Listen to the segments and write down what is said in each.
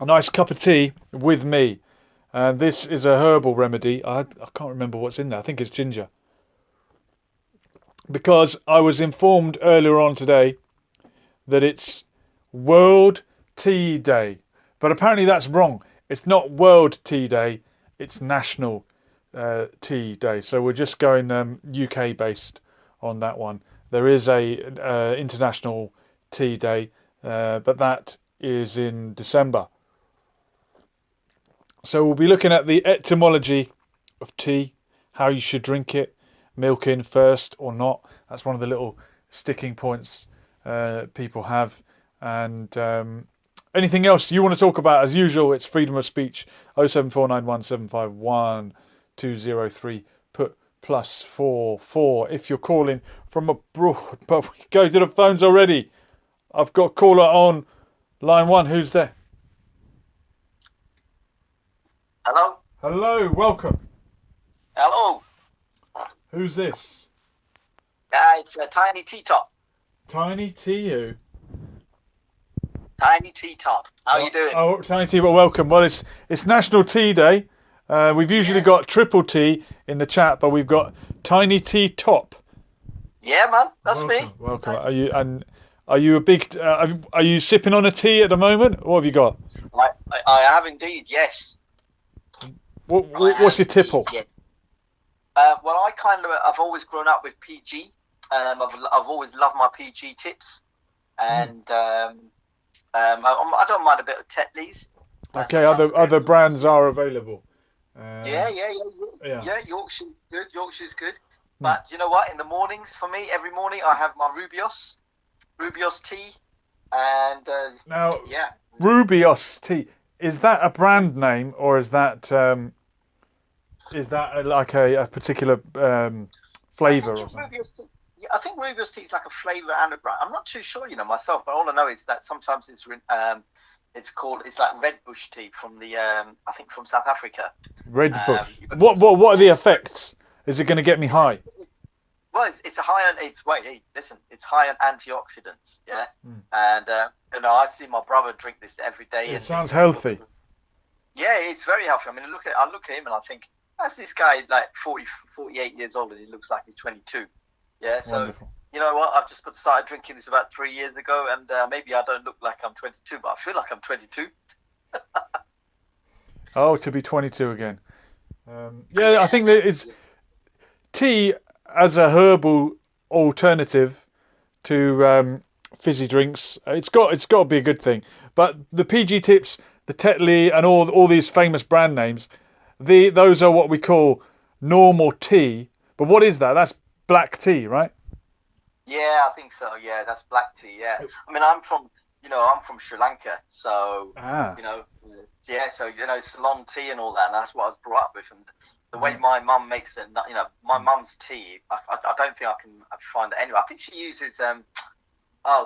a nice cup of tea with me. And this is a herbal remedy. I can't remember what's in there. I think it's ginger. Because I was informed earlier on today that it's World Tea Day. But apparently that's wrong. It's not World Tea Day, it's National Tea Day. So we're just going UK based on that one. There is a International Tea Day, but that is in December. So we'll be looking at the etymology of tea, how you should drink it, milk in first or not. That's one of the little sticking points people have. And anything else you want to talk about, as usual, it's freedom of speech. 07491751203. Put +44 if you're calling from abroad. But we go to the phones already. I've got caller on line one. Who's there? Hello? Hello, welcome. Hello? Who's this? It's a Tiny T-Top. Tiny T who? Tiny T-Top. How you doing? Oh, Tiny T, well, welcome. Well, it's National Tea Day. We've usually got Triple T in the chat, but we've got Tiny T Top. Yeah, man, that's Welcome, me. welcome. Are you a big? Are you sipping on a tea at the moment? What have you got? I have indeed, yes. What's your tipple? Yes. Well, I've always grown up with PG. I've always loved my PG tips, and I don't mind a bit of Tetley's. Okay, other brands are available. Yeah. Yorkshire's good. Yorkshire's good. But you know what? In the mornings, for me, every morning I have my Rubios tea, and now yeah. Rubios tea, is that a brand name or is that like a particular flavour or something? I think Rubios tea is like a flavour and a brand. I'm not too sure, myself, but all I know is that sometimes it's like Red Bush tea from the I think from South Africa. Red Bush. What are the effects? Is it going to get me high? It's a high on. It's high on antioxidants. Yeah, and I see my brother drink this every day. It sounds healthy. Yeah, it's very healthy. I mean, I look at him and I think, that's this guy like 48 years old and he looks like he's 22. Yeah, so wonderful. You know what? I've just started drinking this about 3 years ago, and maybe I don't look like I'm 22, but I feel like I'm 22. Oh, to be 22 again. I think that it's tea as a herbal alternative to fizzy drinks. It's got to be a good thing. But the PG tips, the Tetley, and all these famous brand names, those are what we call normal tea. But what is that? That's black tea, right? Yeah, I think so. Yeah, that's black tea. Yeah, I mean, I'm from Sri Lanka, so so Ceylon tea and all that, and that's what I was brought up with. And the way my mum makes it, my mum's tea, I don't think I can find it anywhere. I think she uses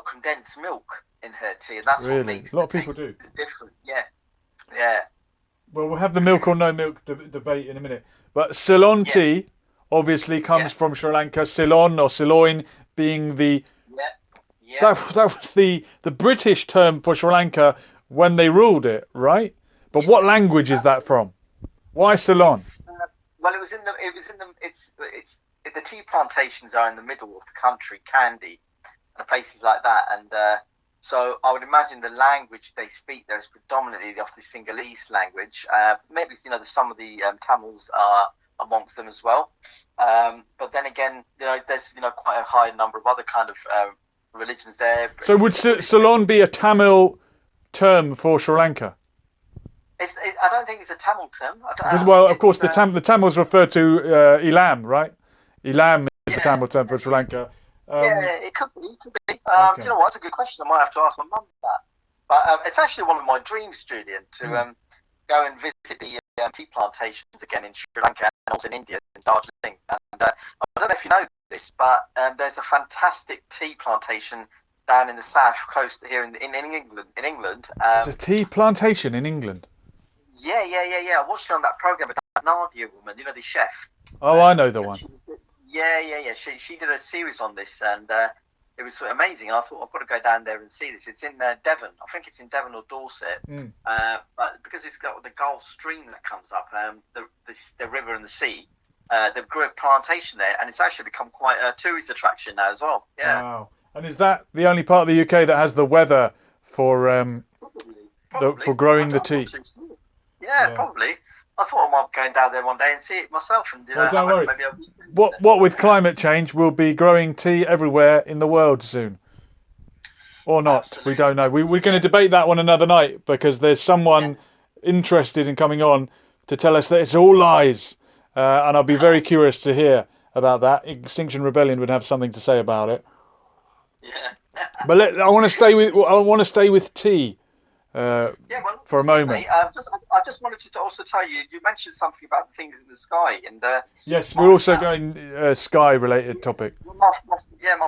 condensed milk in her tea, and that's really? What makes a lot of people do different. Yeah. Well, we'll have the milk or no milk debate in a minute. But Ceylon tea obviously comes from Sri Lanka. Ceylon or Ceylon being the that was the British term for Sri Lanka when they ruled it, right? But what language is that from? Why Ceylon? Well, it's the tea plantations are in the middle of the country, Kandy, and places like that, and so I would imagine the language they speak there is predominantly of the Sinhalese language. Maybe some of the Tamils are amongst them as well, but then again, there's quite a high number of other kind of religions there. So would Ceylon be a Tamil term for Sri Lanka? I don't think it's a Tamil term. Well, of course, the Tamils refer to Elam, right? Elam is the Tamil term for Sri Lanka. It could be. Okay. You know what? That's a good question. I might have to ask my mum that. But it's actually one of my dreams, Julian, to go and visit the tea plantations again in Sri Lanka and also in India, in Darjeeling. And I don't know if you know this, but there's a fantastic tea plantation down in the south coast here in England. There's a tea plantation in England? Yeah. I watched it on that program with that Nadia woman, the chef. Oh, I know the one. Yeah. She did a series on this, and it was amazing. And I thought, I've got to go down there and see this. It's in Devon. I think it's in Devon or Dorset. But because it's got the Gulf Stream that comes up, the river and the sea, they've grew a plantation there, and it's actually become quite a tourist attraction now as well. Yeah. Wow. And is that the only part of the UK that has the weather for Probably. for growing the tea? Yeah, probably. I thought I might be going down there one day and see it myself. And don't worry. What with climate change, we'll be growing tea everywhere in the world soon. Or not. Absolutely. We don't know. We're going to debate that one another night, because there's someone interested in coming on to tell us that it's all lies. And I'll be very curious to hear about that. Extinction Rebellion would have something to say about it. Yeah. But I want to stay with tea. For a moment. I just wanted to also tell you, you mentioned something about the things in the sky, and yes, we're also going sky-related topic. My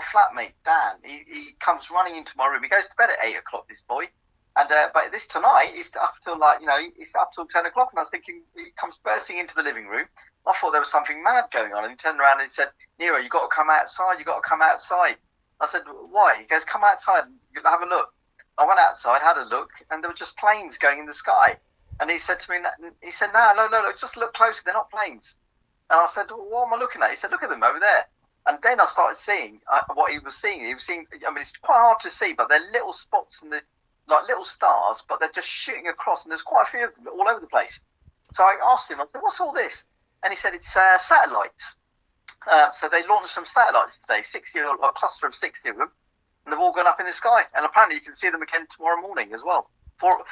flatmate Dan, he comes running into my room. He goes to bed at 8 o'clock. This boy, and but this tonight he's up till it's up till 10 o'clock, and I was thinking, he comes bursting into the living room. I thought there was something mad going on, and he turned around and he said, "Nero, you got to come outside. You got to come outside." I said, "Why?" He goes, "Come outside and you'll have a look." I went outside, had a look, and there were just planes going in the sky. And he said to me, no, just look closer, they're not planes. And I said, well, what am I looking at? He said, look at them over there. And then I started seeing what he was seeing. He was seeing, it's quite hard to see, but they're little spots and like little stars, but they're just shooting across, and there's quite a few of them all over the place. So I asked him, I said, what's all this? And he said, it's satellites. So they launched some satellites today, a cluster of 60 of them. And they've all gone up in the sky, and apparently you can see them again tomorrow morning as well. 4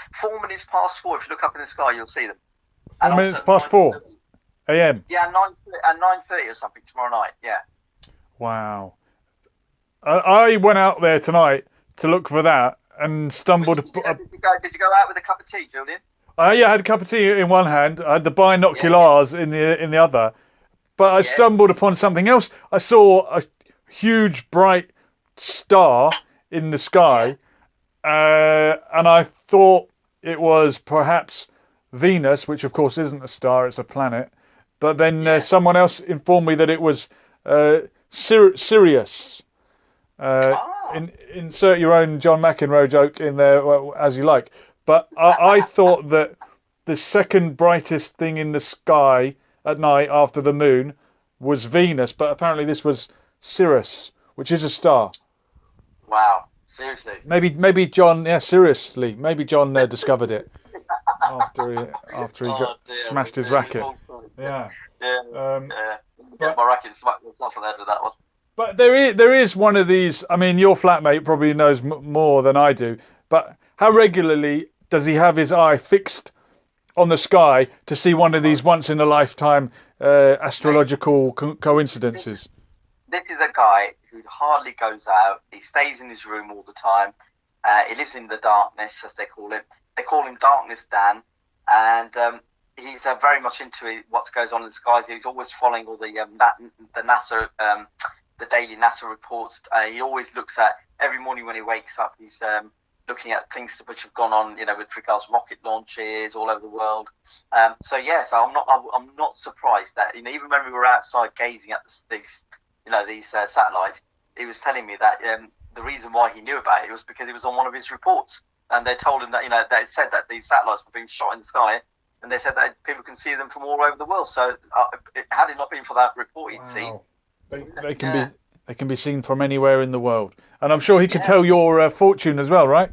minutes past 4. If you look up in the sky, you'll see them. 4 minutes past 4 a.m. Yeah, 9:30 or something tomorrow night. Yeah. Wow. I went out there tonight to look for that and stumbled. Did you go out with a cup of tea, Julian? I had a cup of tea in one hand. I had the binoculars in the other, but I stumbled upon something else. I saw a huge bright star in the sky, and I thought it was perhaps Venus, which of course isn't a star, it's a planet. But then someone else informed me that it was Sirius. Insert your own John McEnroe joke in there as you like. But I thought that the second brightest thing in the sky at night after the moon was Venus, but apparently this was Sirius, which is a star. Wow, seriously? Maybe John. Yeah, seriously. Maybe John discovered it after he smashed his racket. Yeah. My racket smacked off the end of that one. But there is one of these. I mean, your flatmate probably knows more than I do. But how regularly does he have his eye fixed on the sky to see one of these once in a lifetime astrological coincidences? This is a guy who hardly goes out. He stays in his room all the time. He lives in the darkness, as they call it. They call him Darkness Dan, and he's very much into what goes on in the skies. He's always following all the NASA, the daily NASA reports. He always looks at, every morning when he wakes up, he's looking at things which have gone on, with regards to rocket launches all over the world. So I'm not surprised that even when we were outside gazing at these satellites, he was telling me that the reason why he knew about it was because it was on one of his reports, and they told him that they said that these satellites were being shot in the sky, and they said that people can see them from all over the world. So had it not been for that report he'd seen, they can be seen from anywhere in the world. And I'm sure he could tell your fortune as well, right?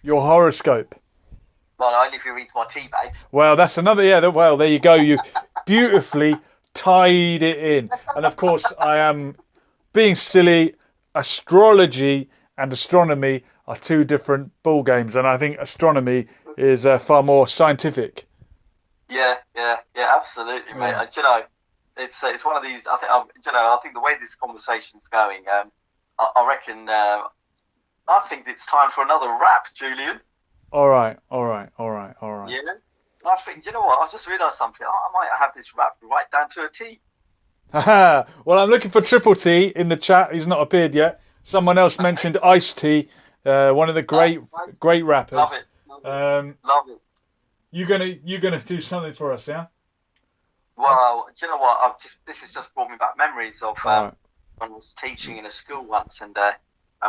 Your horoscope. Well, only if he reads my tea bags. Well, that's another. Yeah. Well, there you go. You beautifully tied it in. And of course, I am being silly. Astrology and astronomy are two different ball games, and I think astronomy is far more scientific. Yeah, absolutely, mate. It's one of these. I think the way this conversation's going, I reckon. I think it's time for another rap, Julian. All right. Yeah. I think, you know what? I just realised something. I might have this rap right down to a T. Well, I'm looking for Triple T in the chat. He's not appeared yet. Someone else mentioned Ice-T, one of the great rappers. Love it. Love it. You gonna do something for us, yeah? Well, do you know what? This has just brought me back memories of. when I was teaching in a school once, and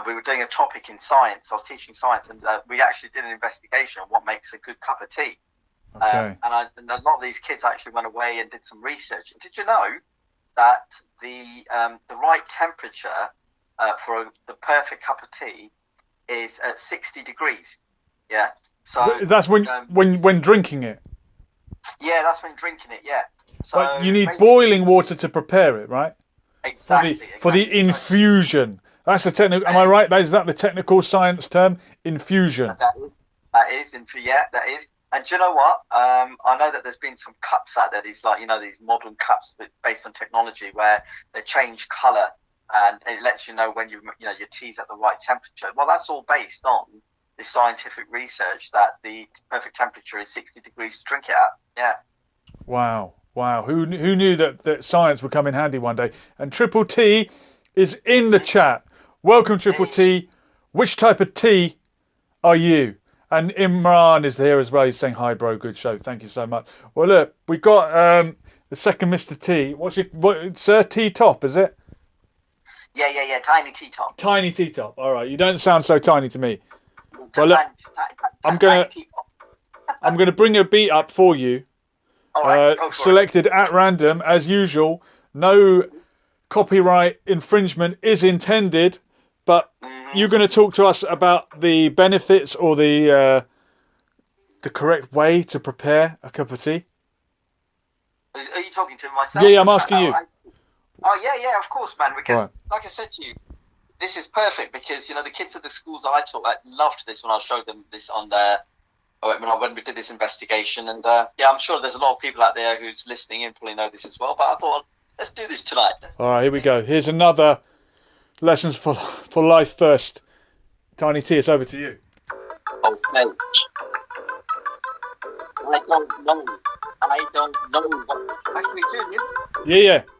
we were doing a topic in science. I was teaching science, and we actually did an investigation on what makes a good cup of tea. Okay. And a lot of these kids actually went away and did some research. And did you know that the right temperature for the perfect cup of tea is at 60 degrees? Yeah. So that's when drinking it. Yeah, that's when drinking it. Yeah. So but you need boiling water to prepare it, right? Exactly. For the infusion. That's the technical. Am I right? Is that the technical science term? Infusion. That is. And do you know what? I know that there's been some cups out there. These these modern cups based on technology where they change colour and it lets you know when your tea's at the right temperature. Well, that's all based on the scientific research that the perfect temperature is 60 degrees to drink it at. Yeah. Wow. Who knew that science would come in handy one day? And Triple T is in the chat. Welcome, Triple T. Which type of tea are you? And Imran is here as well. He's saying, hi, bro. Good show. Thank you so much. Well, look, we've got the second Mr. T. What, Sir T Top, is it? Yeah. Tiny T Top. Tiny T Top. All right. You don't sound so tiny to me. Well, look, I'm gonna bring a beat up for you. All right, selected at random, as usual. No copyright infringement is intended, but you're going to talk to us about the benefits or the correct way to prepare a cup of tea. Are you talking to myself? Yeah, I'm asking you. Yeah, of course, man. Because, like I said to you, this is perfect because the kids at the schools I taught loved this when I showed them this on their. When we did this investigation, and I'm sure there's a lot of people out there who's listening in probably know this as well. But I thought, let's do this tonight. All right, here we go. Here's another lessons for life first. Tiny T, it's over to you. Okay. I don't know what actually doing.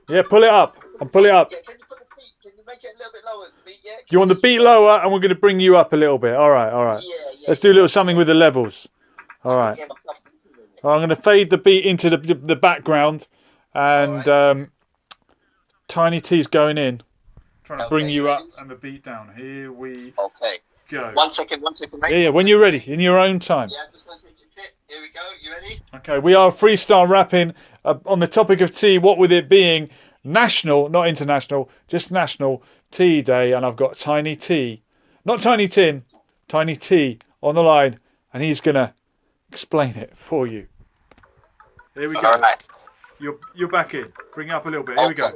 Yeah. Pull it up. Yeah, can you put the beat? Can you make it a little bit lower? The beat, yeah. You want the beat lower, and we're going to bring you up a little bit. All right. Yeah. Let's do a little something with the levels. All right. I'm going to fade the beat into the background, and Tiny T's going in, trying to bring you up and the beat down. Here we go. One second, mate. Yeah. When you're ready, in your own time. Yeah, I'm just going to take a tip. Here we go. You ready? Okay, we are freestyle rapping on the topic of tea. What with it being national, not international, just national tea day, and I've got Tiny T, not Tiny Tin, Tiny T on the line, and he's gonna explain it for you. Here we go. All right. You're back in. Bring it up a little bit. Here we go.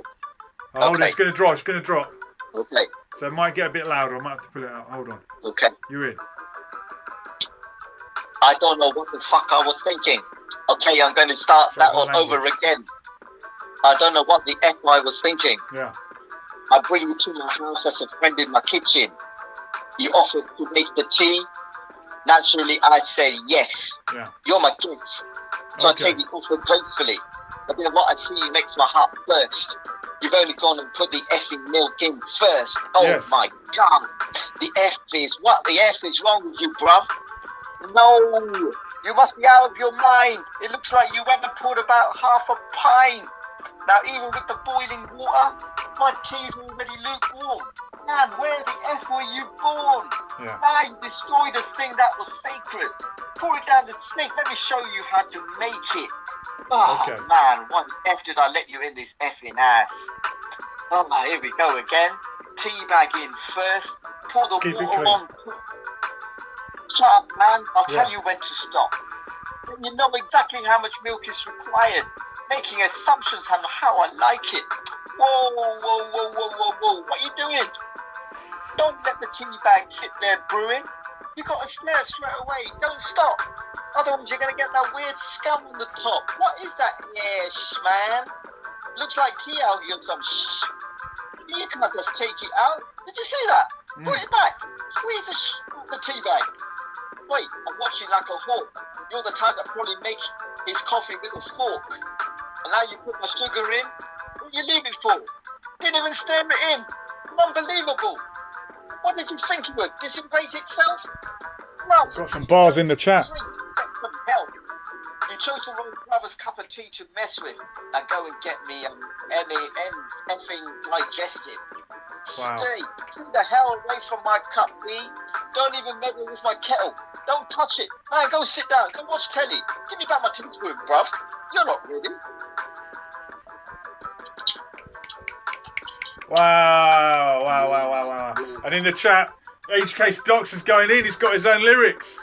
Oh, hold on, it's gonna drop. Okay. So it might get a bit louder. I might have to pull it out. Hold on. Okay. You're in. I don't know what the fuck I was thinking. Okay, I'm going to start that all over again. I don't know what the F I was thinking. Yeah. I bring you to my house as a friend in my kitchen. You offer to make the tea. Naturally, I say yes. Yeah. You're my guest. So I take the offer gracefully. But then what I see makes my heart burst. You've only gone and put the effing milk in first. Oh yes. My God. The F is, what the F is wrong with you, bruv? No. You must be out of your mind. It looks like you went and poured about half a pint. Now, even with the boiling water, my tea's already lukewarm. Man, where the F were you born? Yeah. Now you destroyed a thing that was sacred. Pour it down the sink. Let me show you how to make it. Oh, okay. Man, what the F did I let you in this effing ass? Oh, man, here we go again. Tea bag in first. Pour the water on. Shut up, man. I'll tell you when to stop. Then you know exactly how much milk is required. Making assumptions on how I like it. Whoa. What are you doing? Don't let the tea bag sit there brewing. You got to stir it straight away. Don't stop. Otherwise, you're going to get that weird scum on the top. What is that? Yes, man. Looks like tea out here or some You can't just take it out. Did you see that? Put it back. Squeeze the tea bag. Wait, I'm watching like a hawk. You're the type that probably makes his coffee with a fork. And now you put my sugar in. What you leave it for? Didn't even stir it in. Unbelievable. What did you think it would? Disintegrate itself? No. Got some bars in the chat. Get some help. You chose the wrong brother's cup of tea to mess with. Now go and get me effing digestive. Wow. Hey, get the hell away from my cup, B. Don't even meddle with my kettle. Don't touch it. Man, go sit down. Go watch telly. Give me back my teaspoon, bruv. You're not ready. Wow. And in the chat, HK Stocks is going in. He's got his own lyrics.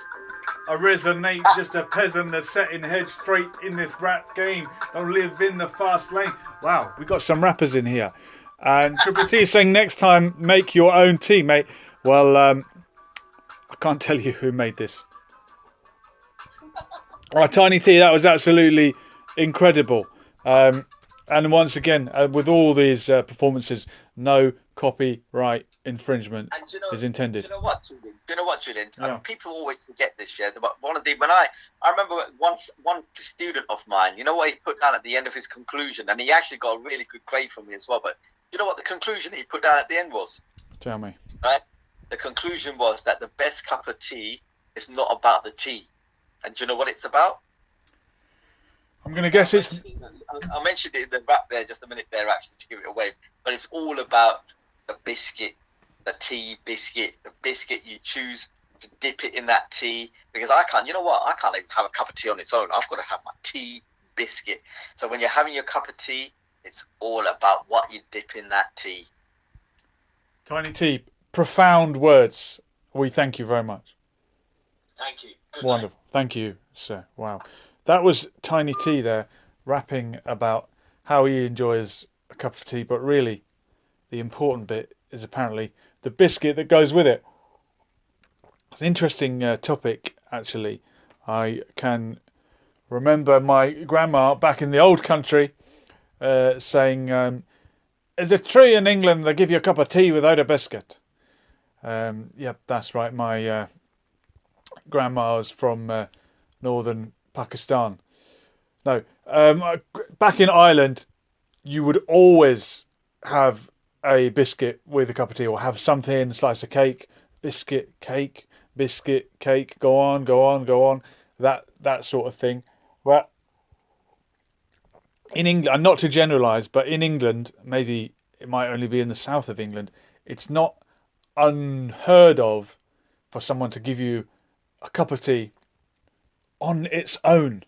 I resonate, just a peasant that's setting head straight in this rap game. Don't live in the fast lane. Wow, we got some rappers in here. And Triple T is saying next time, make your own tea, mate. Well, I can't tell you who made this. Oh, Tiny T, that was absolutely incredible. And once again, with all these performances, no copyright infringement is intended. Do you know what, Julian? Yeah. People always forget this. Yeah, I remember once one student of mine. You know what he put down at the end of his conclusion, and he actually got a really good grade from me as well. But you know what the conclusion he put down at the end was? Tell me. Right. The conclusion was that the best cup of tea is not about the tea, and do you know what it's about? I'm going to guess it's... I mentioned it in the rap there just a minute there, actually, to give it away. But it's all about the biscuit, the tea biscuit, the biscuit you choose to dip it in that tea. Because I can't even have a cup of tea on its own. I've got to have my tea biscuit. So when you're having your cup of tea, it's all about what you dip in that tea. Tiny T, profound words. We thank you very much. Thank you. Good Wonderful. night. Thank you, sir. Wow. That was Tiny T there, rapping about how he enjoys a cup of tea, but really, the important bit is apparently the biscuit that goes with it. It's an interesting topic, actually. I can remember my grandma back in the old country saying, there's a tree in England that give you a cup of tea without a biscuit. Yep, that's right. My grandma was from northern Pakistan. No, back in Ireland, you would always have a biscuit with a cup of tea, or have something, slice of cake, biscuit, cake, go on, that sort of thing. Well, in England, not to generalise, but in England, maybe it might only be in the south of England, it's not unheard of for someone to give you a cup of tea on its own.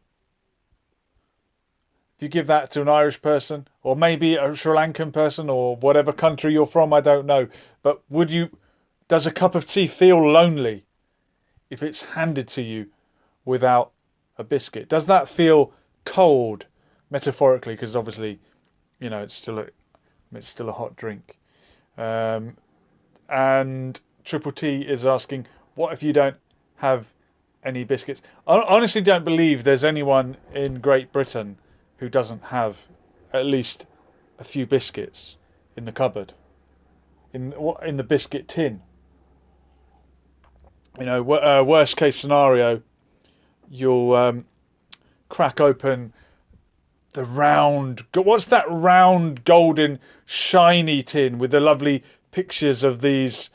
If you give that to an Irish person, or maybe a Sri Lankan person, or whatever country you're from, I don't know. But does a cup of tea feel lonely if it's handed to you without a biscuit? Does that feel cold, metaphorically? Because obviously, it's still a hot drink. And Triple T is asking, what if you don't have any biscuits? I honestly don't believe there's anyone in Great Britain who doesn't have at least a few biscuits in the cupboard, in the biscuit tin. Worst case scenario, you'll crack open the round... What's that round, golden, shiny tin with the lovely pictures of these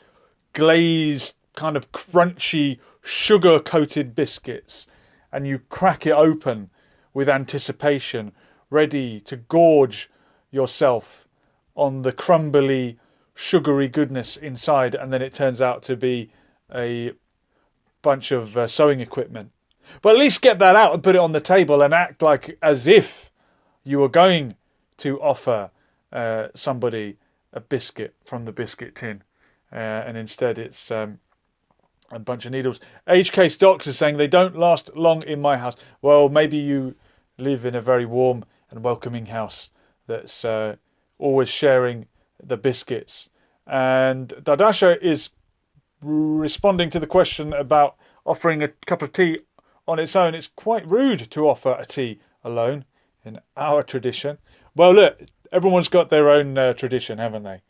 glazed, kind of crunchy, sugar-coated biscuits, and you crack it open with anticipation, ready to gorge yourself on the crumbly, sugary goodness inside, and then it turns out to be a bunch of sewing equipment. But at least get that out and put it on the table and act like as if you were going to offer somebody a biscuit from the biscuit tin, and instead it's a bunch of needles. HK Stocks is saying they don't last long in my house. Well, maybe you live in a very warm and welcoming house that's always sharing the biscuits. And Dadasha is responding to the question about offering a cup of tea on its own. It's quite rude to offer a tea alone in our tradition. Well, look, everyone's got their own tradition, haven't they?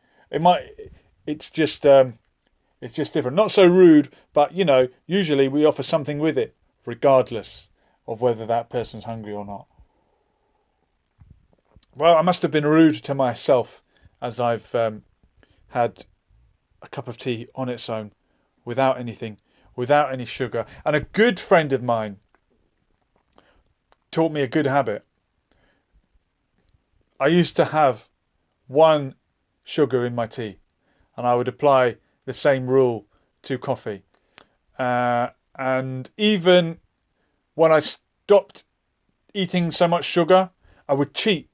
It's just different. Not so rude, but usually we offer something with it, regardless of whether that person's hungry or not. Well, I must have been rude to myself as I've had a cup of tea on its own, without anything, without any sugar. And a good friend of mine taught me a good habit. I used to have one sugar in my tea. and I would apply the same rule to coffee. And even when I stopped eating so much sugar, I would cheat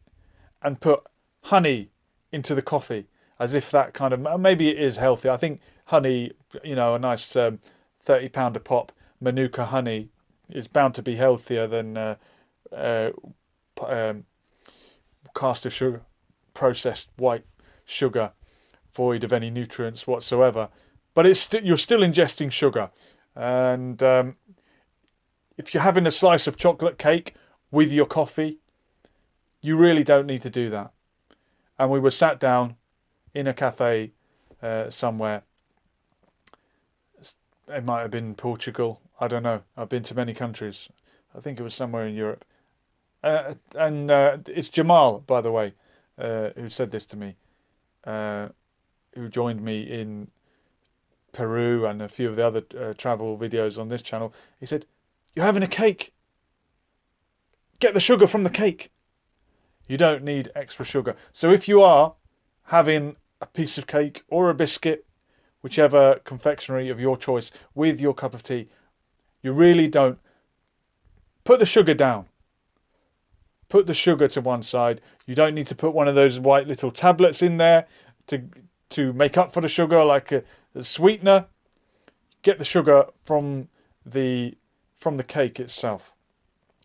and put honey into the coffee, as if that kind of, maybe it is healthy. I think honey, a nice £30 a pop Manuka honey is bound to be healthier than caster sugar, processed white sugar, void of any nutrients whatsoever. But you're still ingesting sugar. And if you're having a slice of chocolate cake with your coffee, you really don't need to do that. And we were sat down in a cafe somewhere. It might have been Portugal. I don't know. I've been to many countries. I think it was somewhere in Europe. And it's Jamal, by the way, who said this to me, who joined me in Peru and a few of the other travel videos on this channel. He said, "You're having a cake. Get the sugar from the cake. You don't need extra sugar." So if you are having a piece of cake or a biscuit, whichever confectionery of your choice, with your cup of tea, you really don't. Put the sugar down. Put the sugar to one side. You don't need to put one of those white little tablets in there to make up for the sugar, like a sweetener. Get the sugar from the cake itself.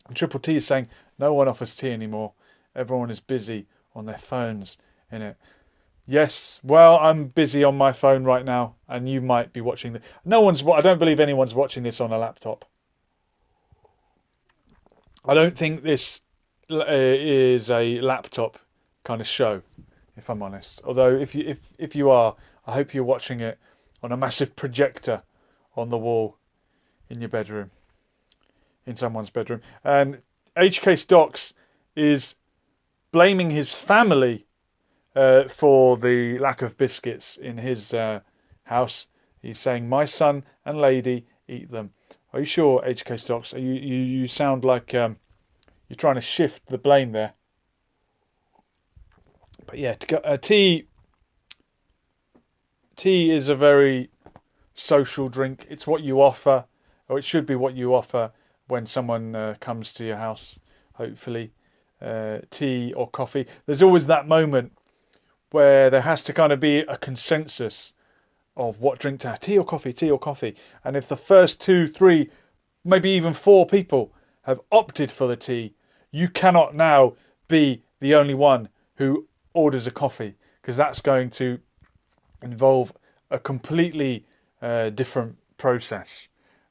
And Triple T is saying no one offers tea anymore. Everyone is busy on their phones in it. Yes, well, I'm busy on my phone right now, and you might be watching this. I don't believe anyone's watching this on a laptop. I don't think this is a laptop kind of show, if I'm honest. Although if you are, I hope you're watching it on a massive projector on the wall in your bedroom, in someone's bedroom. And HK Stocks is blaming his family for the lack of biscuits in his house. He's saying, "My son and lady eat them." Are you sure, HK Stocks? You sound like you're trying to shift the blame there. But yeah, tea is a very social drink. It's what you offer, or it should be what you offer when someone comes to your house, hopefully. Tea or coffee. There's always that moment where there has to kind of be a consensus of what drink to have, tea or coffee. And if the first 2, 3, maybe even 4 people have opted for the tea, you cannot now be the only one who orders a coffee, because that's going to involve a completely different process.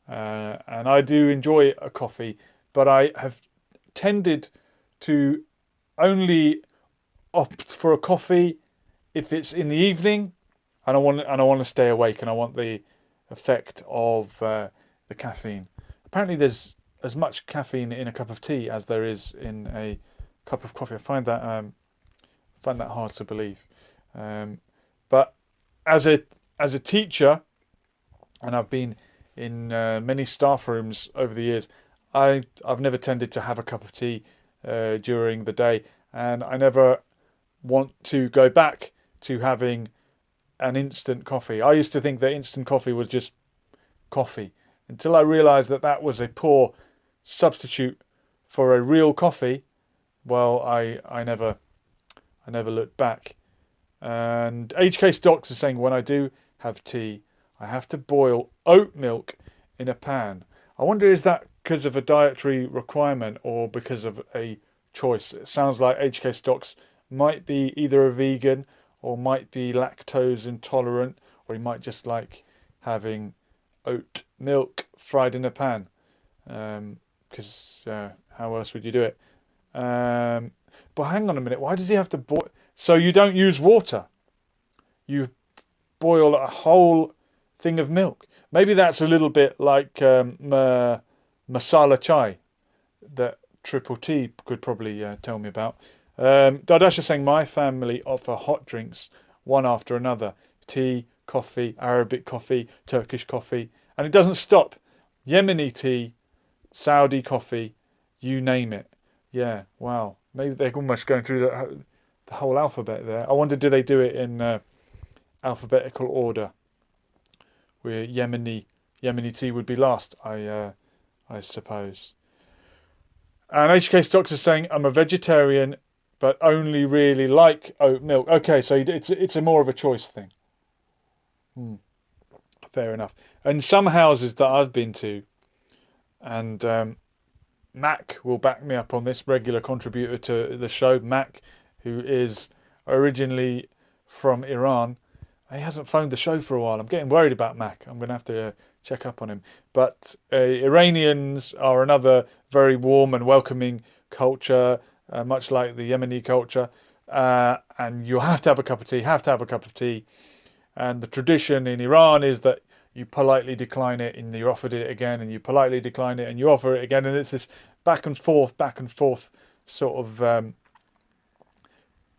And I do enjoy a coffee, but I have tended to only opt for a coffee if it's in the evening, and I want to stay awake, and I want the effect of the caffeine. Apparently, there's as much caffeine in a cup of tea as there is in a cup of coffee. I find that hard to believe. But as a teacher, and I've been in many staff rooms over the years, I've never tended to have a cup of tea during the day, and I never want to go back to having an instant coffee. I used to think that instant coffee was just coffee, until I realised that was a poor substitute for a real coffee. Well, I never looked back. And HK Stocks is saying, when I do have tea, I have to boil oat milk in a pan. I wonder, is that because of a dietary requirement or because of a choice? It sounds like HK Stocks might be either a vegan or might be lactose intolerant, or he might just like having oat milk fried in a pan. Because how else would you do it? But hang on a minute, why does he have to boil? So you don't use water. You boil a whole thing of milk. Maybe that's a little bit like masala chai that Triple T could probably tell me about. Dardash is saying, my family offer hot drinks one after another. Tea, coffee, Arabic coffee, Turkish coffee. And it doesn't stop. Yemeni tea, Saudi coffee, you name it. Yeah, wow. Maybe they're almost going through the whole alphabet there. I wonder, do they do it in alphabetical order, where Yemeni tea would be last, I suppose. And HK Stocks is saying, I'm a vegetarian, but only really like oat milk. Okay, so it's a more of a choice thing. Fair enough. And some houses that I've been to, and Mac will back me up on this, regular contributor to the show, Mac, who is originally from Iran. He hasn't phoned the show for a while. I'm getting worried about Mac. I'm going to have to check up on him. But Iranians are another very warm and welcoming culture, much like the Yemeni culture. And you have to have a cup of tea, And the tradition in Iran is that you politely decline it and you offered it again, and you politely decline it and you offer it again. And it's this back and forth sort of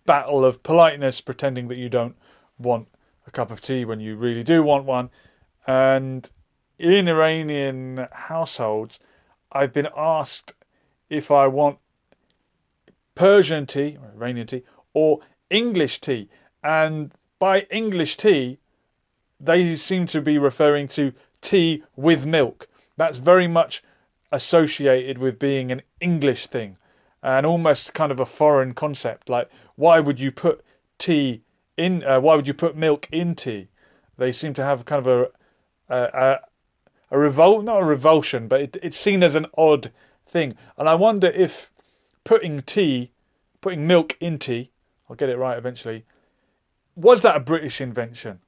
battle of politeness, pretending that you don't want a cup of tea when you really do want one. And in Iranian households, I've been asked if I want Persian tea, or Iranian tea, or English tea. And by English tea, they seem to be referring to tea with milk. That's very much associated with being an English thing, and almost kind of a foreign concept. Like, why would you put tea in? Why would you put milk in tea? They seem to have kind of a revolt, not a revulsion, but it's seen as an odd thing. And I wonder if putting milk in tea, I'll get it right eventually, was that a British invention?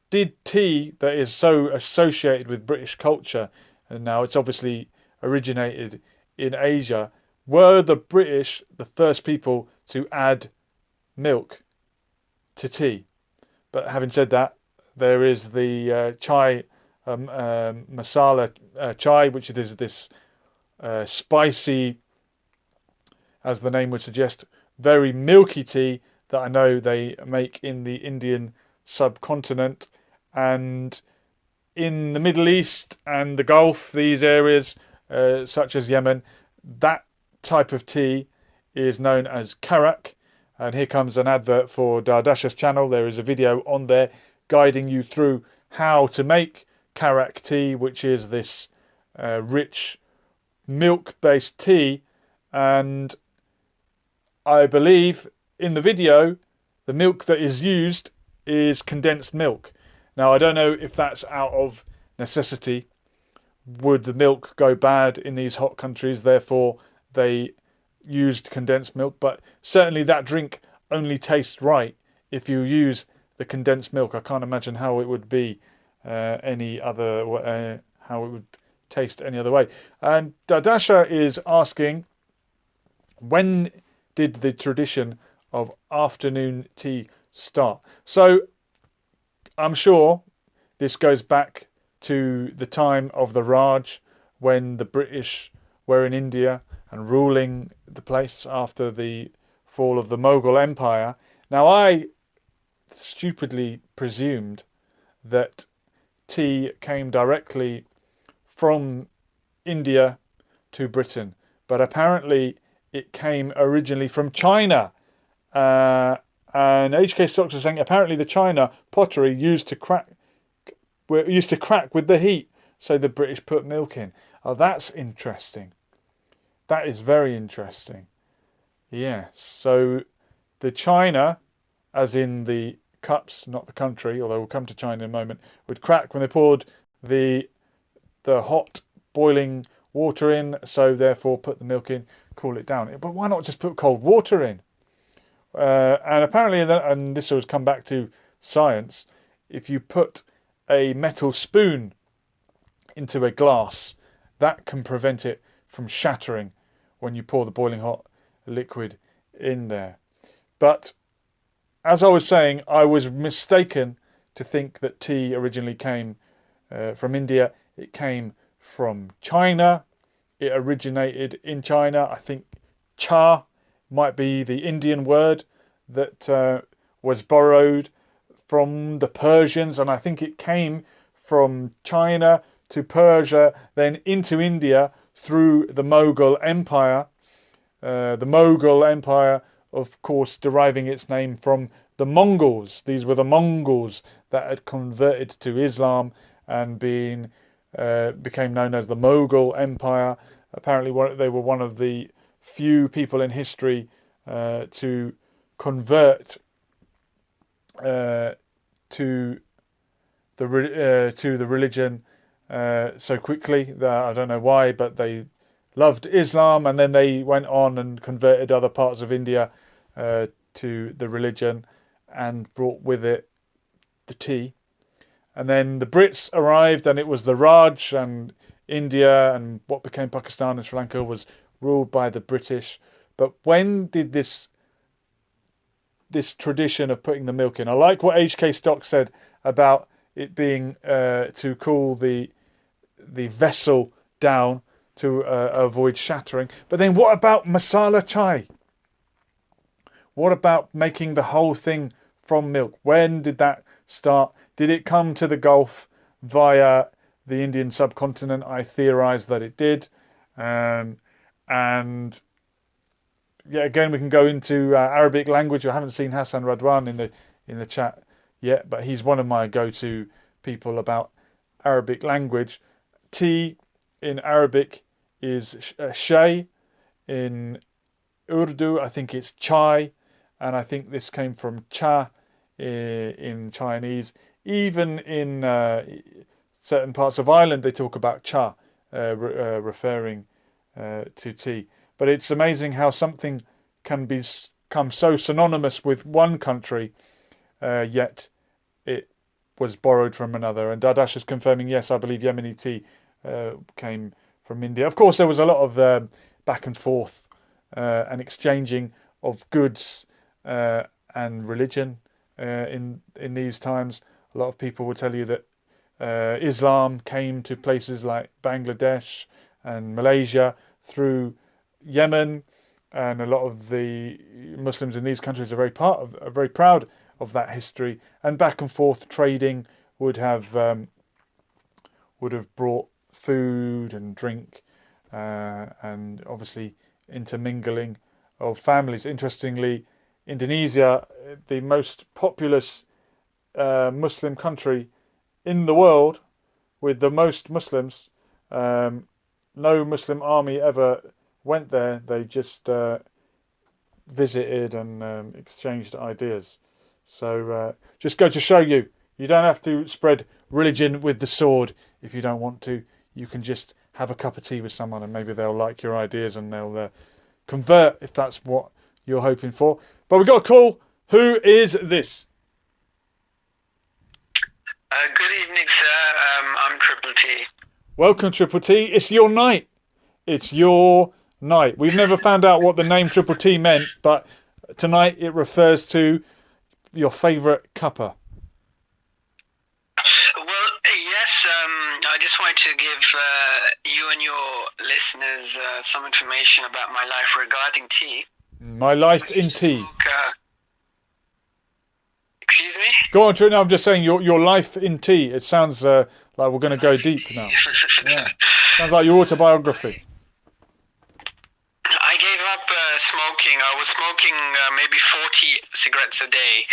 Did tea, that is so associated with British culture, and now it's obviously originated in Asia, were the British the first people to add milk to tea? But having said that, there is the chai masala chai, which is this spicy, as the name would suggest, very milky tea that I know they make in the Indian subcontinent and in the Middle East and the Gulf, these areas such as Yemen. That type of tea is known as karak. And here comes an advert for Dardasha's channel. There is a video on there guiding you through how to make karak tea, which is this rich milk-based tea. And I believe in the video, the milk that is used is condensed milk. Now, I don't know if that's out of necessity. Would the milk go bad in these hot countries? Therefore, they used condensed milk. But certainly that drink only tastes right if you use the condensed milk. I can't imagine how it would be any other how it would taste any other way. And Dardasha is asking, when did the tradition of afternoon tea start? So I'm sure this goes back to the time of the Raj, when the British were in India and ruling the place after the fall of the Mughal Empire. Now, I stupidly presumed that tea came directly from India to Britain, but apparently it came originally from China. And HK Stocks is saying apparently the China pottery used to crack with the heat, so the British put milk in. Oh, that's interesting. That is very interesting. Yes, so the China, as in the cups, not the country, although we'll come to China in a moment, would crack when they poured the hot boiling water in, so therefore put the milk in, cool it down. But why not just put cold water in? And apparently, and this has come back to science, if you put a metal spoon into a glass, that can prevent it from shattering when you pour the boiling hot liquid in there. But as I was saying, I was mistaken to think that tea originally came from India. It came from China. It originated in China. I think cha might be the Indian word that was borrowed from the Persians, and I think it came from China to Persia, then into India through the Mughal Empire. The Mughal Empire, of course, deriving its name from the Mongols. These were the Mongols that had converted to Islam and became known as the Mughal Empire. Apparently, they were one of the few people in history to convert to the religion so quickly. That I don't know why, but they loved Islam, and then they went on and converted other parts of India to the religion and brought with it the tea. And then the Brits arrived, and it was the Raj, and India and what became Pakistan and Sri Lanka was ruled by the British. But when did this tradition of putting the milk in? I like what H.K. Stock said about it being to cool the vessel down to avoid shattering. But then what about masala chai? What about making the whole thing from milk? When did that start? Did it come to the Gulf via the Indian subcontinent? I theorize that it did. And yeah, again, we can go into Arabic language. I haven't seen Hassan Radwan in the chat yet, but he's one of my go-to people about Arabic language. Tea in Arabic is shay. In Urdu, I think it's chai, and I think this came from cha in Chinese. Even in certain parts of Ireland, they talk about cha, referring to tea. But it's amazing how something can become so synonymous with one country, yet it was borrowed from another. And Dadash is confirming, yes, I believe Yemeni tea came from India. Of course, there was a lot of back and forth and exchanging of goods and religion in these times. A lot of people will tell you that Islam came to places like Bangladesh and Malaysia through Yemen, and a lot of the Muslims in these countries are very proud of that history. And back and forth trading would have brought food and drink, and obviously intermingling of families. Interestingly, Indonesia, the most populous Muslim country in the world, with the most Muslims, no Muslim army ever went there. They just visited and exchanged ideas. So just go to show you don't have to spread religion with the sword if you don't want to. You can just have a cup of tea with someone, and maybe they'll like your ideas and they'll convert if that's what you're hoping for. But we've got a call. Who is this? Good evening, sir. I'm Triple T. Welcome, Triple T. It's your night. It's your night. We've never found out what the name Triple T meant, but tonight it refers to your favourite cuppa. Well, yes. I just wanted to give you and your listeners some information about my life regarding tea. My life in tea. Excuse me? Go on, Trina. I'm just saying your life in tea. It sounds like we're going to go deep now. Yeah. Sounds like your autobiography. I gave up smoking. I was smoking maybe 40 cigarettes a day.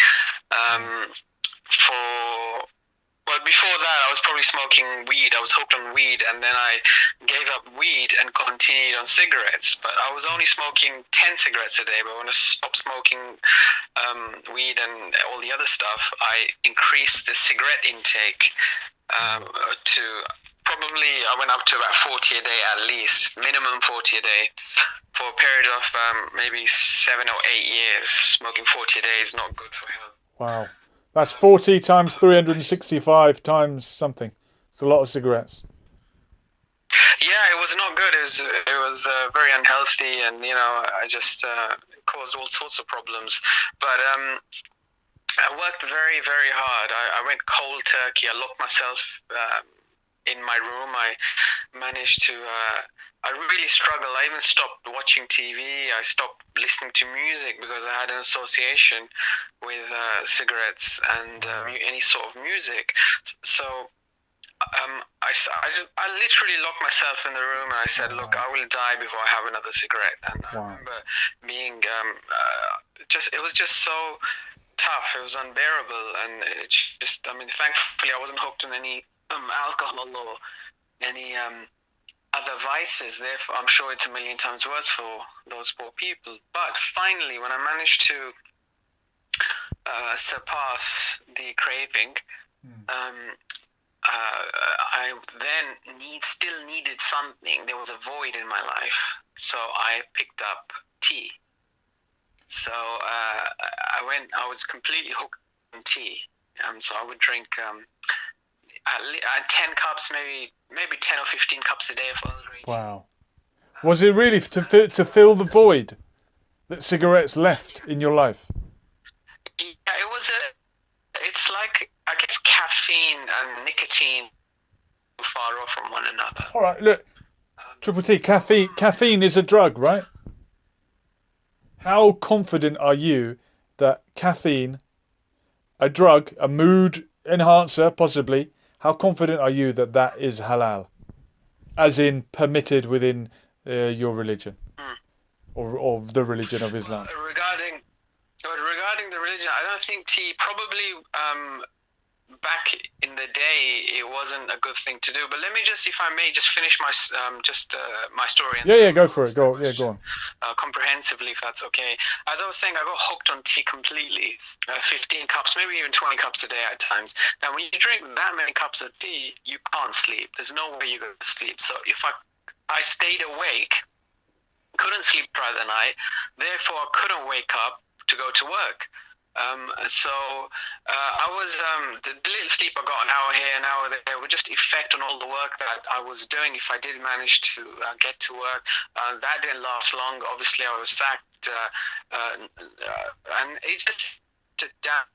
Before that, I was probably smoking weed. I was hooked on weed, and then I gave up weed and continued on cigarettes. But I was only smoking 10 cigarettes a day. But when I stopped smoking weed and all the other stuff, I increased the cigarette intake to probably, I went up to about 40 a day at least, minimum 40 a day, for a period of maybe 7 or 8 years. Smoking 40 a day is not good for health. Wow. That's 40 times 365 times something. It's a lot of cigarettes. Yeah, it was not good. It was very unhealthy, and I just caused all sorts of problems. But I worked very, very hard. I went cold turkey. I locked myself in my room. I managed to. I really struggled. I even stopped watching TV. I stopped listening to music because I had an association with cigarettes and any sort of music. So I literally locked myself in the room, and I said, "Look, I will die before I have another cigarette." And I remember being it was just so tough. It was unbearable, and it just, I mean, thankfully I wasn't hooked on any alcohol or any other vices. Therefore, I'm sure it's a million times worse for those poor people. But finally, when I managed to surpass the craving, I then still needed something. There was a void in my life, so I picked up tea. So I was completely hooked on tea. So I would drink 10 cups, maybe 10 or 15 cups a day of Earl Grey tea. Wow. Was it really to fill the void that cigarettes left in your life? Yeah, it's like, I guess, caffeine and nicotine far off from one another. All right, look, Triple T, caffeine is a drug, right? How confident are you that caffeine, a drug, a mood enhancer possibly, how confident are you that that is halal? As in permitted within your religion? Or the religion of Islam? Regarding the religion, I don't think tea, probably back in the day, it wasn't a good thing to do. But let me just, if I may, just finish my my story. And go for it. Go on. Comprehensively, if that's okay. As I was saying, I got hooked on tea completely. 15 cups, maybe even 20 cups a day at times. Now, when you drink that many cups of tea, you can't sleep. There's no way you're going to sleep. So if I stayed awake, couldn't sleep throughout the night, therefore I couldn't wake up to go to work. So I was the little sleep I got, an hour here, an hour there, would just affect on all the work that I was doing. If I did manage to get to work, that didn't last long. Obviously, I was sacked, and it just down.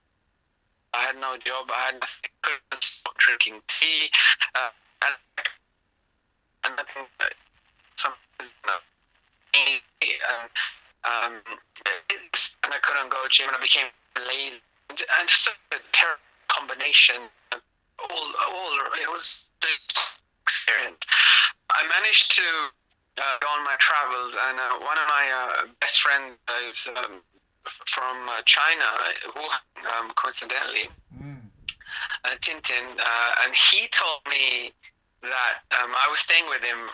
I had no job. I had nothing. Couldn't stop drinking tea, and I think some. And I couldn't go to gym, and I became lazy, and just a terrible combination. It was just experience. I managed to go on my travels, and one of my best friends is from China, Wuhan, coincidentally, Tintin, and he told me that I was staying with him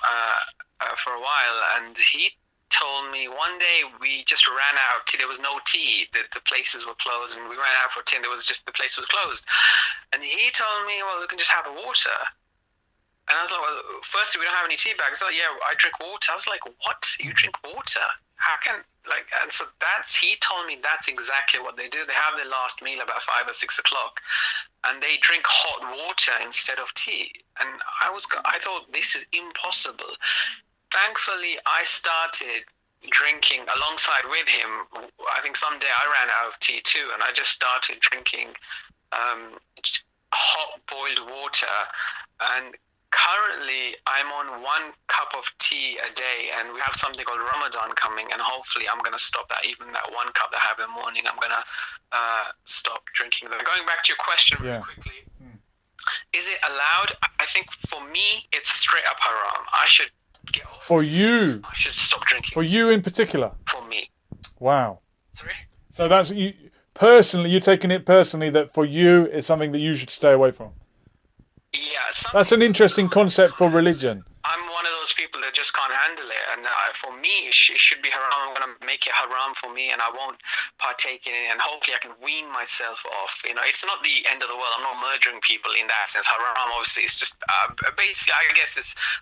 for a while, and he told me one day we just ran out of tea. There was no tea. The places were closed, and we ran out for tea. And the place was closed. And he told me, well, we can just have water. And I was like, well, firstly, we don't have any tea bags. He's like, yeah, I drink water. I was like, what? You drink water? How can, like, and so he told me that's exactly what they do. They have their last meal about 5 or 6 o'clock, and they drink hot water instead of tea. And I thought, this is impossible. Thankfully, I started drinking alongside with him. I think someday I ran out of tea too, and I just started drinking hot boiled water. And currently, I'm on 1 cup of tea a day, and we have something called Ramadan coming, and hopefully I'm going to stop that. Even that 1 cup that I have in the morning, I'm going to stop drinking that. Going back to your question really quickly, is it allowed? I think for me, it's straight up haram. I should get off. For you? I should stop drinking. For you in particular? For me. Wow. Sorry? So that's you personally, you're taking it personally that for you it's something that you should stay away from? Yeah. That's an interesting concept for religion. I'm one of those people that just can't handle it, and for me it should be haram. I'm going to make it haram for me, and I won't partake in it, and hopefully I can wean myself off. You know, it's not the end of the world. I'm not murdering people in that sense. Haram, obviously, it's just basically, I guess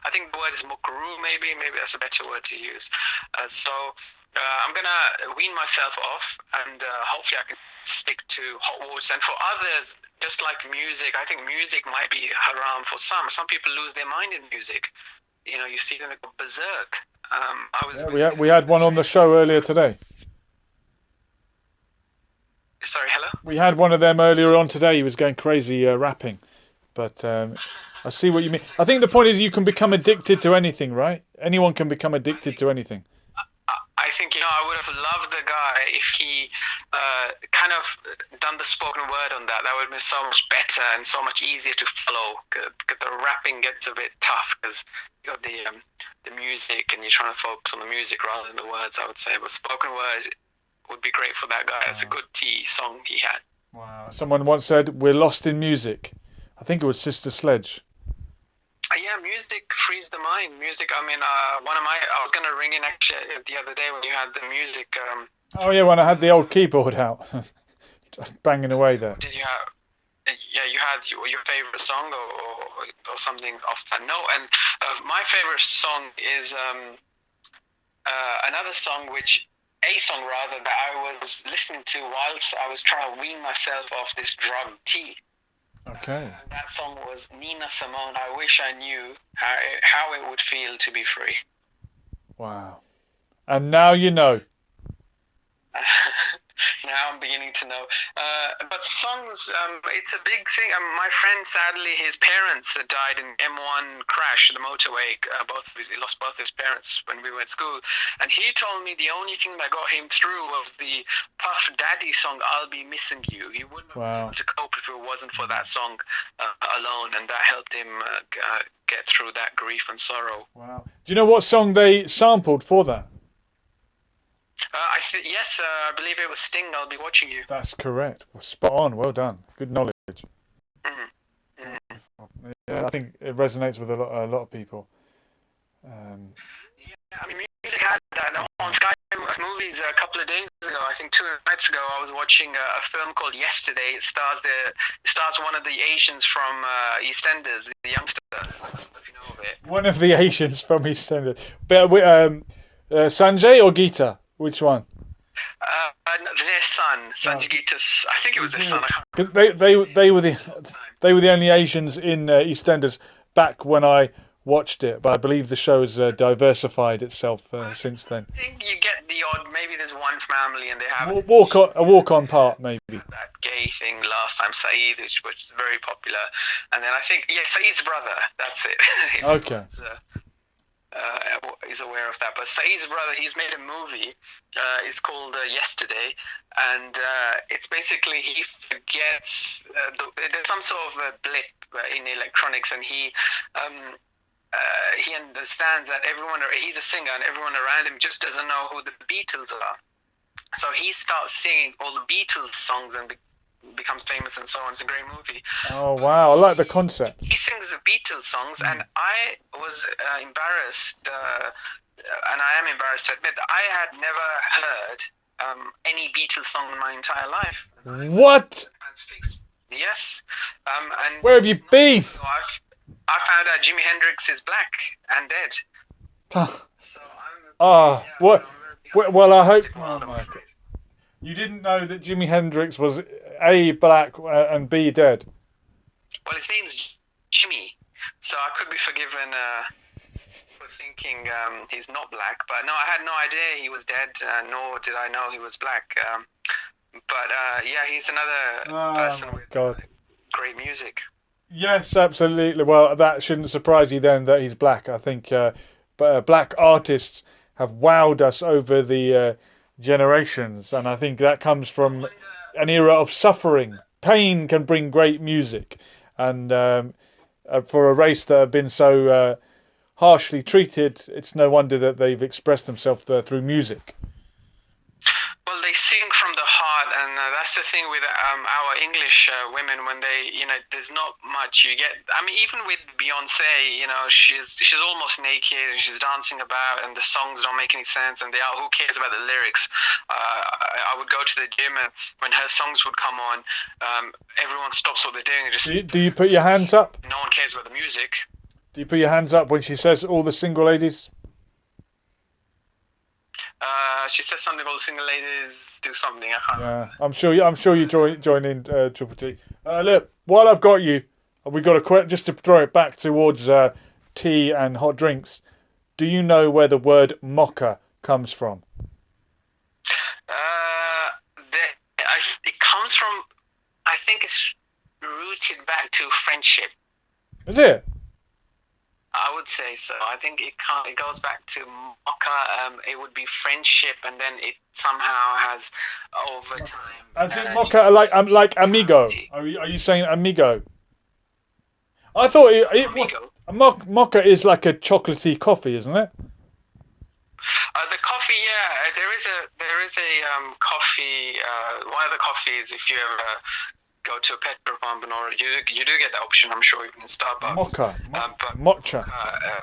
I think the word is mukruh, maybe that's a better word to use. I'm going to wean myself off, and hopefully I can stick to hot water. And for others, just like music, I think music might be haram for some. Some people lose their mind in music. You know, you see them go berserk. We had one on the show earlier today. Sorry, hello? We had one of them earlier on today. He was going crazy rapping. But I see what you mean. I think the point is you can become addicted to anything, right? Anyone can become addicted to anything. I think, I would have loved the guy if he kind of done the spoken word on that. That would have been so much better and so much easier to follow. The rapping gets a bit tough because you got the music and you're trying to focus on the music rather than the words, I would say. But spoken word would be great for that guy. It's a good tea song he had. Wow. Someone once said, "We're lost in music." I think it was Sister Sledge. Yeah, music frees the mind. Music, I mean, I was going to ring in actually the other day when you had the music. Oh yeah, when I had the old keyboard out, banging away there. Did you have? Yeah, you had your favorite song or something off that note. And my favorite song is another song, a song rather, that I was listening to whilst I was trying to wean myself off this drug tea. Okay. That song was Nina Simone. I wish I knew how it would feel to be free. Wow. And now you know. Now I'm beginning to know. But songs, it's a big thing. My friend, sadly, his parents died in M1 crash, the motorway. He lost both his parents when we were at school. And he told me the only thing that got him through was the Puff Daddy song, I'll Be Missing You. He wouldn't have been able to cope if it wasn't for that song alone. And that helped him get through that grief and sorrow. Wow. Do you know what song they sampled for that? Yes, I believe it was Sting, I'll Be Watching You. That's correct. Spot on. Well done. Good knowledge. Mm-hmm. Mm-hmm. Yeah, I think it resonates with a lot of people. Yeah, I mean, music had that. On Sky Movies a couple of days ago, I think 2 nights ago, I was watching a film called Yesterday. It stars one of the Asians from EastEnders, the youngster. I don't know if you know of it. One of the Asians from EastEnders. But Sanjay or Geeta? Which one? Their son, Sanjay Geeta. I think it was their son. They were the only Asians in EastEnders back when I watched it, but I believe the show's diversified itself since then. I think you get the odd. Maybe there's one family and they have a walk-on part, maybe. That gay thing last time, Saeed, which was very popular, and then I think Saeed's brother. That's it. Okay. Is aware of that, but Saeed's brother, he's made a movie. It's called Yesterday, and it's basically he forgets. There's some sort of a blip in electronics, and he understands that he's a singer, and everyone around him just doesn't know who the Beatles are. So he starts singing all the Beatles songs and becomes famous and so on. It's a great movie. Oh wow, I like the concept. He sings the Beatles songs, and I was embarrassed, and I am embarrassed to admit that I had never heard any Beatles song in my entire life. What? Yes. And where have you been? I found out Jimi Hendrix is black and dead. So what? Well, I hope. Oh my God. You didn't know that Jimi Hendrix was A, black, and B, dead? Well, his name's Jimmy, so I could be forgiven for thinking he's not black. But no, I had no idea he was dead, nor did I know he was black. But he's another person with great music. Yes, absolutely. Well, that shouldn't surprise you then that he's black. I think black artists have wowed us over the generations, and I think that comes from an era of suffering. Pain can bring great music, and for a race that have been so harshly treated, it's no wonder that they've expressed themselves through music. Well, they sing from the heart, and that's the thing with our English women. When they, there's not much you get. I mean, even with Beyonce, she's almost naked, and she's dancing about, and the songs don't make any sense, and who cares about the lyrics? I would go to the gym, and when her songs would come on, everyone stops what they're doing and just. Do you put your hands up? No one cares about the music. Do you put your hands up when she says all the single ladies? She says something about single ladies do something. I can't remember. I'm sure you join in Triple T. Look, while I've got you, we've got a just to throw it back towards tea and hot drinks. Do you know where the word mocha comes from? It comes from. I think it's rooted back to friendship. Is it? I would say so. I think it goes back to mocha. It would be friendship, and then it somehow has over time. As in mocha, like amigo. Are you saying amigo? I thought amigo. Mocha is like a chocolatey coffee, isn't it? The coffee, yeah, there is a coffee. One of the coffees, if you ever go to a petrol pump and order, you do get the option. I'm sure even in Starbucks. Mocha.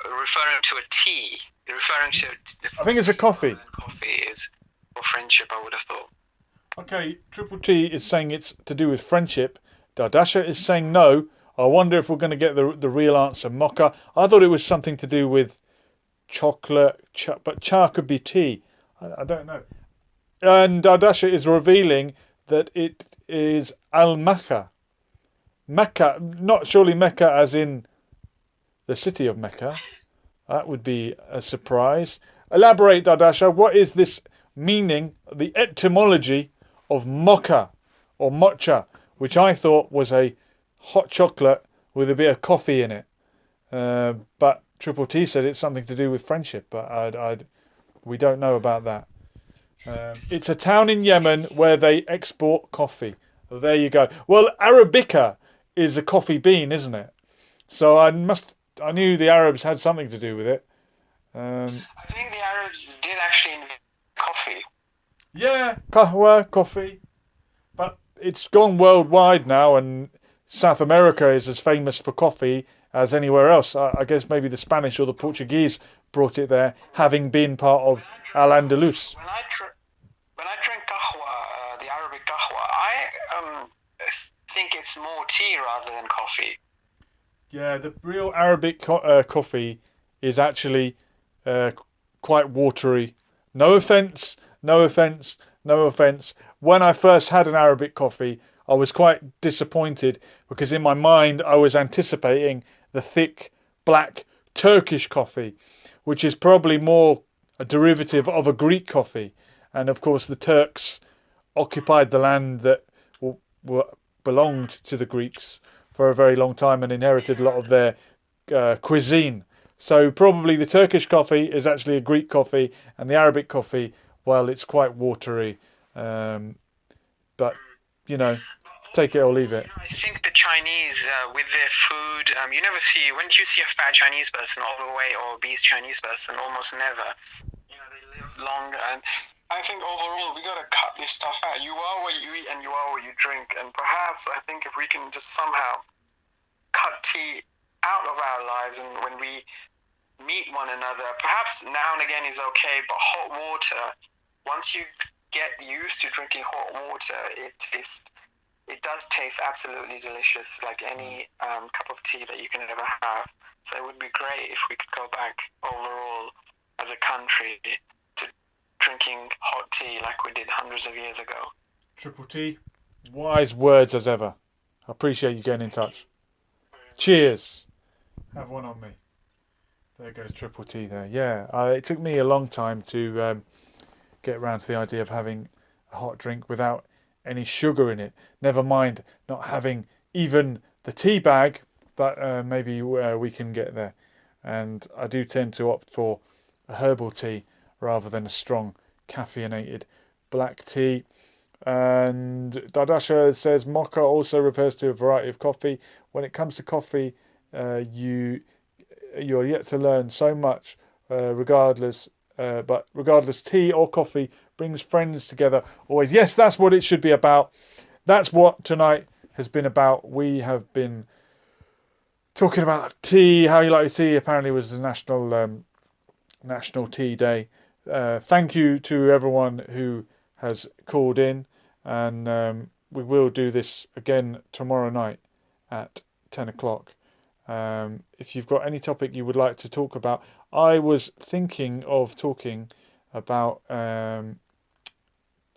Referring to a tea, referring to. I think it's a coffee. Coffee is for friendship. I would have thought. Okay, Triple T is saying it's to do with friendship. Dardasha is saying no. I wonder if we're going to get the real answer. Mocha. I thought it was something to do with chocolate, but cha could be tea. I don't know. And Dardasha is revealing that it is Al-Mecca. Mecca, not surely Mecca as in the city of Mecca. That would be a surprise. Elaborate, Dardasha. What is this meaning, the etymology of mocha or mocha, which I thought was a hot chocolate with a bit of coffee in it. But Triple T said it's something to do with friendship, but we don't know about that. It's a town in Yemen where they export coffee. Well, there you go. Well, Arabica is a coffee bean, isn't it? So I knew the Arabs had something to do with it. I think the Arabs did actually invent coffee. Yeah, kahwa, coffee. But it's gone worldwide now, and South America is as famous for coffee as anywhere else. I guess maybe the Spanish or the Portuguese brought it there, having been part of Al-Andalus. When I drink kahwa, the Arabic kahwa, I think it's more tea rather than coffee. Yeah, the real Arabic coffee is actually quite watery. No offence. When I first had an Arabic coffee, I was quite disappointed because in my mind I was anticipating the thick, black Turkish coffee, which is probably more a derivative of a Greek coffee. And of course the Turks occupied the land that belonged to the Greeks for a very long time and inherited a lot of their cuisine. So probably the Turkish coffee is actually a Greek coffee, and the Arabic coffee, well, it's quite watery. But, you know, take it or leave it. I think the Chinese, with their food, when do you see a fat Chinese person, overweight or obese Chinese person? Almost never. They live long, and I think overall we got to cut this stuff out. You are what you eat and you are what you drink, and perhaps I think if we can just somehow cut tea out of our lives, and when we meet one another, perhaps now and again is okay, but hot water, once you get used to drinking hot water, it does taste absolutely delicious, like any cup of tea that you can ever have. So it would be great if we could go back overall as a country to drinking hot tea like we did hundreds of years ago. Triple T, wise words as ever. I appreciate you getting in touch. Cheers. Have one on me. There goes Triple T there. Yeah, it took me a long time to get around to the idea of having a hot drink without any sugar in it. Never mind not having even the tea bag, but maybe we can get there. And I do tend to opt for a herbal tea rather than a strong caffeinated black tea. And Dardasha says mocha also refers to a variety of coffee. When it comes to coffee, you're yet to learn so much. Regardless, tea or coffee brings friends together always. Yes, that's what it should be about. That's what tonight has been about. We have been talking about tea, how you like your tea. Apparently it was the National Tea Day. Thank you to everyone who has called in, and we will do this again tomorrow night at 10 o'clock. If you've got any topic you would like to talk about, I was thinking of talking about the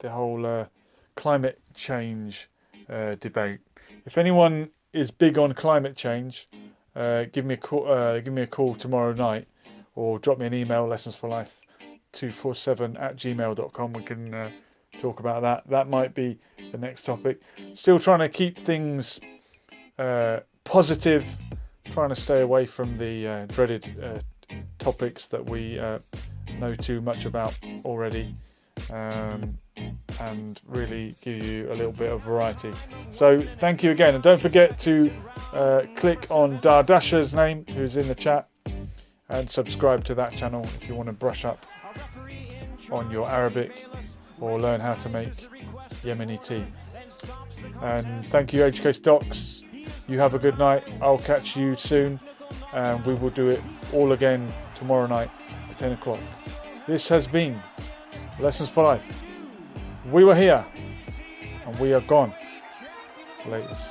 whole climate change debate. If anyone is big on climate change, give me a call tomorrow night, or drop me an email, lessonsforlife247@gmail.com. We can talk about that. That might be the next topic. Still trying to keep things positive, trying to stay away from the dreaded topics that we know too much about already, and really give you a little bit of variety. So thank you again, and don't forget to click on Dardasha's name, who's in the chat, and subscribe to that channel if you want to brush up on your Arabic or learn how to make Yemeni tea. And thank you, HK Stocks. You have a good night. I'll catch you soon, and we will do it all again tomorrow night at 10 o'clock. This has been Lessons for Life. We were here, and we are gone. Latest.